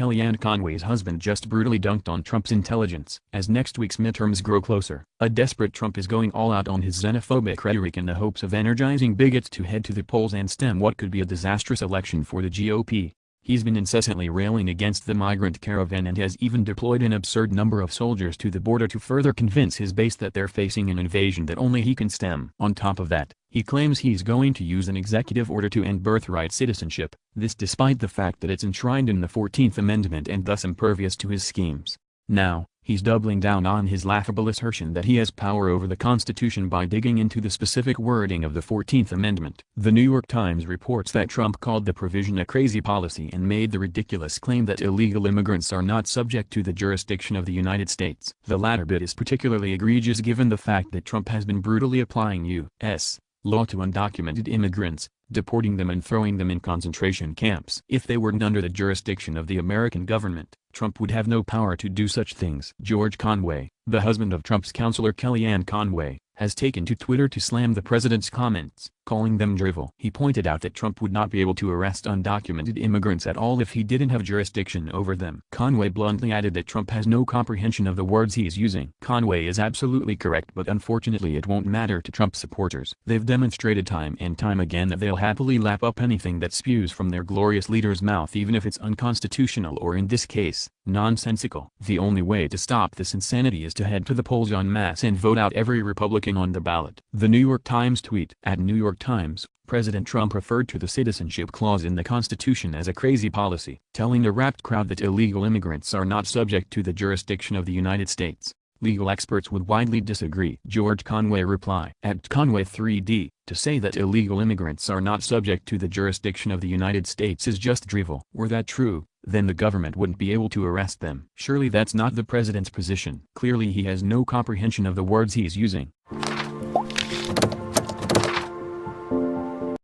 Kellyanne Conway's husband just brutally dunked on Trump's intelligence. As next week's midterms grow closer, a desperate Trump is going all out on his xenophobic rhetoric in the hopes of energizing bigots to head to the polls and stem what could be a disastrous election for the GOP. He's been incessantly railing against the migrant caravan and has even deployed an absurd number of soldiers to the border to further convince his base that they're facing an invasion that only he can stem. On top of that, he claims he's going to use an executive order to end birthright citizenship, this despite the fact that it's enshrined in the 14th Amendment and thus impervious to his schemes. Now, he's doubling down on his laughable assertion that he has power over the Constitution by digging into the specific wording of the 14th Amendment. The New York Times reports that Trump called the provision a crazy policy and made the ridiculous claim that illegal immigrants are not subject to the jurisdiction of the United States. The latter bit is particularly egregious given the fact that Trump has been brutally applying U.S. law to undocumented immigrants, deporting them and throwing them in concentration camps. If they weren't under the jurisdiction of the American government, Trump would have no power to do such things. George Conway, the husband of Trump's counselor Kellyanne Conway, has taken to Twitter to slam the president's comments, calling them drivel. He pointed out that Trump would not be able to arrest undocumented immigrants at all if he didn't have jurisdiction over them. Conway bluntly added that Trump has no comprehension of the words he's using. Conway is absolutely correct, but unfortunately it won't matter to Trump supporters. They've demonstrated time and time again that they'll happily lap up anything that spews from their glorious leader's mouth even if it's unconstitutional or, in this case, nonsensical. The only way to stop this insanity is to head to the polls en masse and vote out every Republican on the ballot. The New York Times tweet: At New York Times, President Trump referred to the citizenship clause in the Constitution as a crazy policy, telling a rapt crowd that illegal immigrants are not subject to the jurisdiction of the United States. Legal experts would widely disagree. George Conway reply: At Conway 3D, to say that illegal immigrants are not subject to the jurisdiction of the United States is just drivel. Were that true, then the government wouldn't be able to arrest them. Surely that's not the president's position. Clearly he has no comprehension of the words he's using.